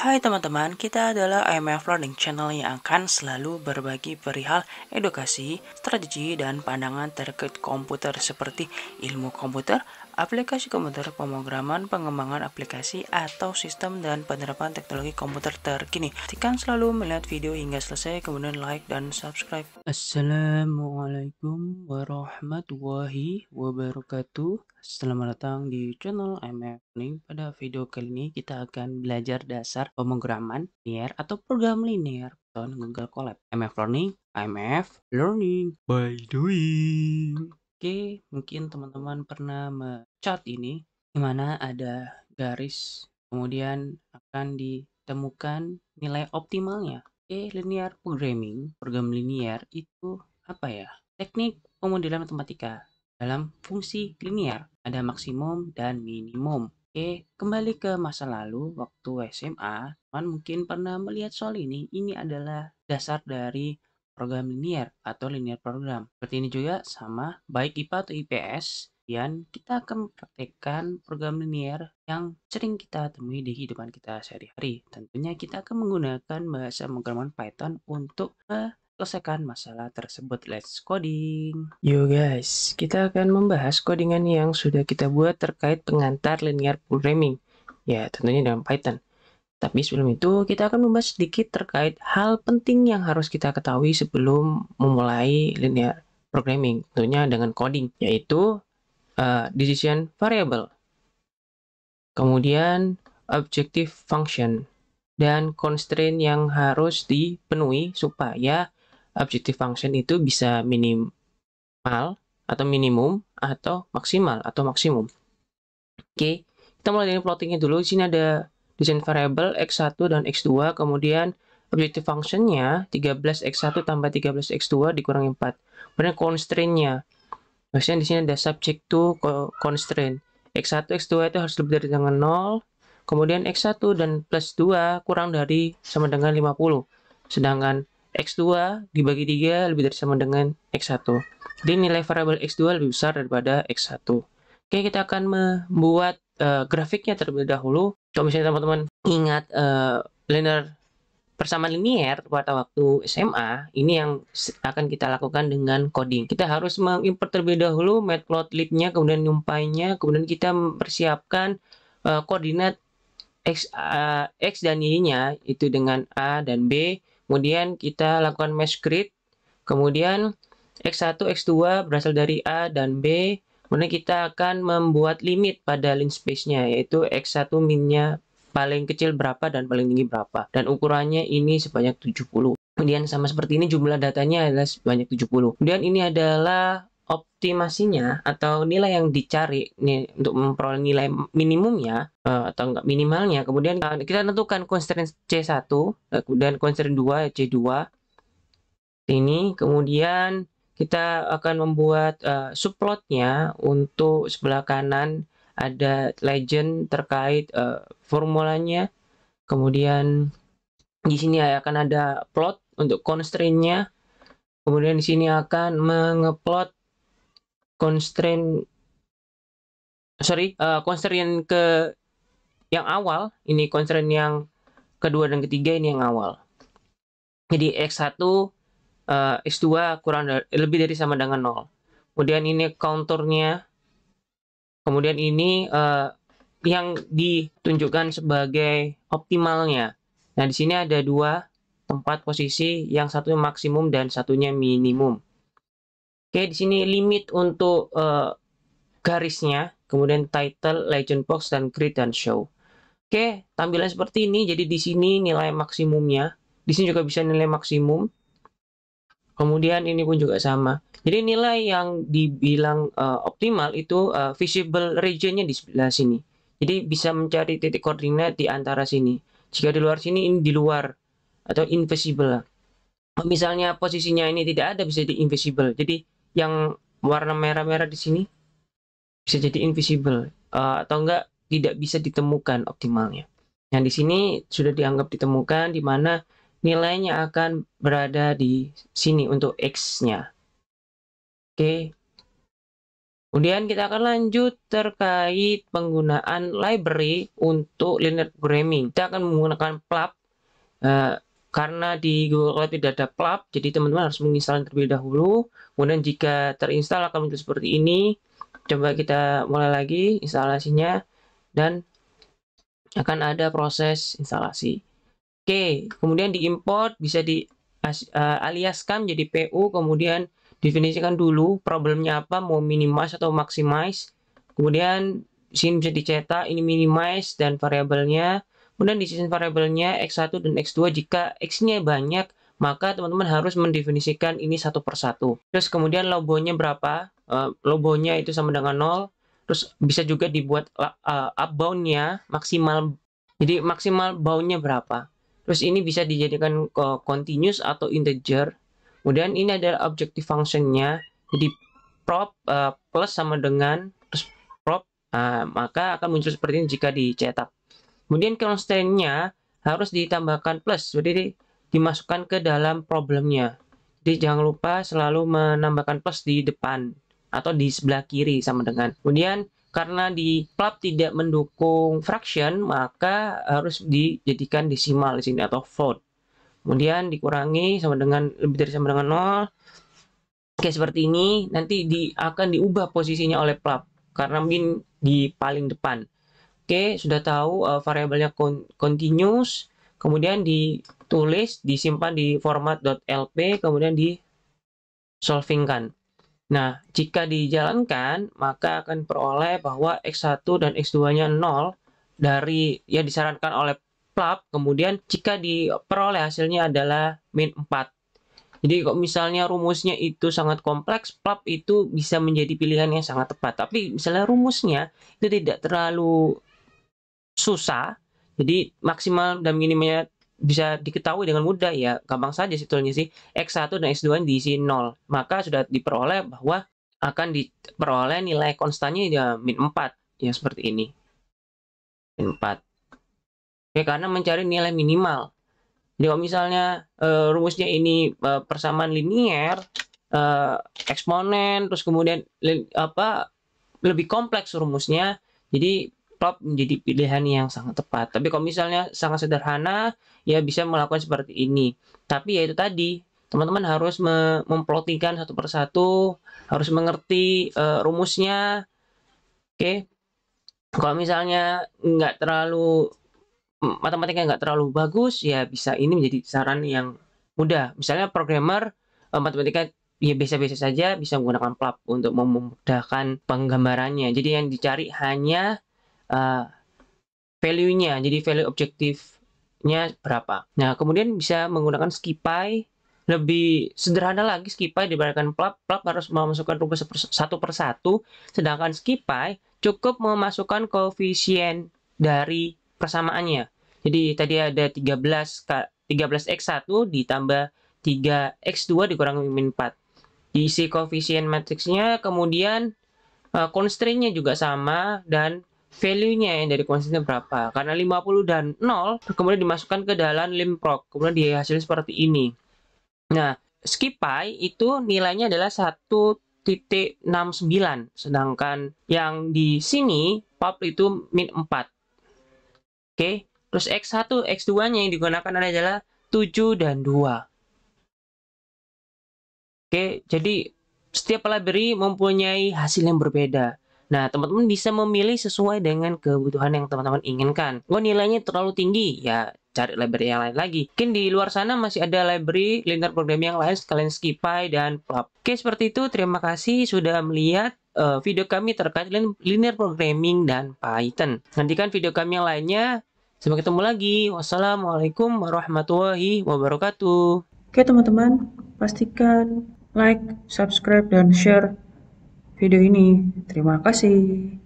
Hai teman-teman, kita adalah IMF Learning Channel yang akan selalu berbagi perihal edukasi, strategi, dan pandangan terkait komputer seperti ilmu komputer, aplikasi komputer, pemrograman, pengembangan aplikasi, atau sistem dan penerapan teknologi komputer terkini. Pastikan selalu melihat video hingga selesai, kemudian like dan subscribe. Assalamualaikum warahmatullahi wabarakatuh. Selamat datang di channel IMF Learning. Pada video kali ini kita akan belajar dasar pemrograman linear atau program linear atau Google Colab. IMF Learning, IMF Learning by doing. Oke, mungkin teman-teman pernah mencat ini, di mana ada garis, kemudian akan ditemukan nilai optimalnya. Oke, linear programming, program linear itu apa ya? Teknik pemodelan matematika dalam fungsi linear, ada maksimum dan minimum. Oke, kembali ke masa lalu, waktu SMA, teman mungkin pernah melihat soal ini. Ini adalah dasar dari program linear atau linear program. Seperti ini juga sama, baik IPA atau IPS, dan kita akan mempraktekkan program linear yang sering kita temui di kehidupan kita sehari-hari. Tentunya kita akan menggunakan bahasa pemrograman Python untuk selesaikan masalah tersebut. Let's coding. Yo guys, kita akan membahas codingan yang sudah kita buat terkait pengantar linear programming. Ya, tentunya dalam Python. Tapi sebelum itu, kita akan membahas sedikit terkait hal penting yang harus kita ketahui sebelum memulai linear programming, tentunya dengan coding, yaitu decision variable, kemudian objective function, dan constraint yang harus dipenuhi supaya objective function itu bisa minimal atau minimum atau maksimal atau maksimum. Oke, kita mulai dari plottingnya dulu. Di sini ada design variable x1 dan x2, kemudian objective functionnya 13x1 tambah 13x2 dikurangi 4. Kemudian constraint-nya, maksudnya di sini ada subject to constraint. x1, x2 itu harus lebih dari dengan 0, kemudian x1 dan plus 2 kurang dari sama dengan 50. Sedangkan x2 dibagi 3 lebih dari sama dengan x1. Jadi nilai variabel x2 lebih besar daripada x1. Oke, kita akan membuat grafiknya terlebih dahulu. Kalau misalnya teman-teman ingat linear persamaan linier pada waktu SMA, ini yang akan kita lakukan dengan coding. Kita harus mengimport terlebih dahulu matplotlib-nya, kemudian nyumpainya, kemudian kita mempersiapkan koordinat X dan Y-nya itu dengan A dan B. Kemudian kita lakukan mesh grid. Kemudian X1, X2 berasal dari A dan B. Kemudian kita akan membuat limit pada link space-nya, yaitu X1 min-nya paling kecil berapa dan paling tinggi berapa. Dan ukurannya ini sebanyak 70. Kemudian sama seperti ini jumlah datanya adalah sebanyak 70. Kemudian ini adalah optimasinya atau nilai yang dicari nih untuk memperoleh nilai minimumnya atau enggak minimalnya. Kemudian kita tentukan constraint C1, kemudian constraint 2 C2 ini. Kemudian kita akan membuat subplotnya. Untuk sebelah kanan ada legend terkait formulanya. Kemudian di sini akan ada plot untuk constraint-nya. Kemudian di sini akan mengeplot constraint ke yang awal. Ini constraint yang kedua dan ketiga, ini yang awal. Jadi x1 x2 lebih dari sama dengan 0. Kemudian ini counternya. Kemudian ini yang ditunjukkan sebagai optimalnya. Nah, di sini ada dua tempat posisi, yang satunya maksimum dan satunya minimum. Oke, di sini limit untuk garisnya, kemudian title, legend box, dan grid dan show. Oke, tampilan seperti ini. Jadi di sini nilai maksimumnya, di sini juga bisa nilai maksimum. Kemudian ini pun juga sama. Jadi nilai yang dibilang optimal itu visible region-nya di sebelah sini. Jadi bisa mencari titik koordinat di antara sini. Jika di luar sini, ini di luar atau invisible. Misalnya posisinya ini tidak ada, bisa jadi invisible. Jadi yang warna merah-merah di sini bisa jadi invisible atau enggak, tidak bisa ditemukan optimalnya. Nah, di sini sudah dianggap ditemukan, di mana nilainya akan berada di sini untuk X-nya. Oke. Kemudian kita akan lanjut terkait penggunaan library untuk linear programming. Kita akan menggunakan PLAP. Karena di Google Cloud tidak ada PLAP, jadi teman-teman harus menginstal terlebih dahulu. Kemudian jika terinstall akan muncul seperti ini. Coba kita mulai lagi instalasinya dan akan ada proses instalasi. Oke, kemudian diimport bisa di aliaskan jadi PU, kemudian definisikan dulu problemnya apa, mau minimize atau maximize. Kemudian sini bisa dicetak ini minimize dan variabelnya. Kemudian di sini variabelnya X1 dan X2. Jika X-nya banyak, maka teman-teman harus mendefinisikan ini satu persatu. Terus kemudian logonya berapa? Logonya itu sama dengan 0. Terus bisa juga dibuat up bound-nya maksimal. Jadi maksimal bound-nya berapa? Terus ini bisa dijadikan continuous atau integer. Kemudian ini adalah objective function-nya. Jadi prop plus sama dengan terus prop, maka akan muncul seperti ini jika dicetak. Kemudian constraint-nya harus ditambahkan plus, jadi dimasukkan ke dalam problemnya. Jadi jangan lupa selalu menambahkan plus di depan atau di sebelah kiri sama dengan. Kemudian karena di PLAP tidak mendukung fraction, maka harus dijadikan desimal di sini atau float. Kemudian dikurangi sama dengan lebih dari sama dengan 0. Oke, seperti ini. Nanti akan diubah posisinya oleh PLAP karena min di paling depan. Oke, sudah tahu variabelnya continuous. Kemudian ditulis, disimpan di format .lp, kemudian di solvingkan. Nah, jika dijalankan, maka akan peroleh bahwa X1 dan X2-nya 0 dari yang disarankan oleh PLAP. Kemudian jika diperoleh hasilnya adalah min 4. Jadi kalau misalnya rumusnya itu sangat kompleks, PLAP itu bisa menjadi pilihan yang sangat tepat. Tapi misalnya rumusnya itu tidak terlalu susah, jadi maksimal dan minimumnya bisa diketahui dengan mudah, ya gampang saja sebetulnya sih. X1 dan X2 diisi 0, maka sudah diperoleh bahwa akan diperoleh nilai konstannya ya min 4, ya seperti ini, min 4. Oke, karena mencari nilai minimal. Jadi kalau misalnya rumusnya ini persamaan linier, eksponen, terus kemudian lebih kompleks rumusnya, jadi PLAP menjadi pilihan yang sangat tepat. Tapi kalau misalnya sangat sederhana, ya bisa melakukan seperti ini. Tapi ya itu tadi, teman-teman harus memplotingkan satu persatu, harus mengerti rumusnya. Oke, kalau misalnya nggak terlalu matematikanya nggak terlalu bagus, ya bisa ini menjadi saran yang mudah. Misalnya programmer matematika ya biasa-biasa saja bisa menggunakan PLAP untuk memudahkan penggambarannya. Jadi yang dicari hanya value-nya, jadi value objektifnya berapa. Nah, kemudian bisa menggunakan SciPy. Lebih sederhana lagi SciPy dibandingkan PLAP. PLAP harus memasukkan rumus satu persatu, sedangkan SciPy cukup memasukkan koefisien dari persamaannya. Jadi tadi ada 13x1 ditambah 3x2 dikurangi min 4. Diisi koefisien matriksnya, kemudian constraint-nya juga sama, dan value-nya yang dari constraint berapa. Karena 50 dan 0, kemudian dimasukkan ke dalam limproc. Kemudian dihasilkan seperti ini. Nah, SciPy itu nilainya adalah 1.69. Sedangkan yang di sini, PUP itu min 4. Oke, terus X1, X2-nya yang digunakan adalah 7 dan 2. Oke, jadi setiap library mempunyai hasil yang berbeda. Nah, teman-teman bisa memilih sesuai dengan kebutuhan yang teman-teman inginkan. Oh, nilainya terlalu tinggi, ya cari library yang lain lagi. Mungkin di luar sana masih ada library linear programming yang lain, sekalian SciPy dan PLAP. Oke, seperti itu. Terima kasih sudah melihat video kami terkait linear programming dan Python. Nantikan video kami yang lainnya. Sampai ketemu lagi. Wassalamualaikum warahmatullahi wabarakatuh. Oke teman-teman, pastikan like, subscribe, dan share video ini. Terima kasih.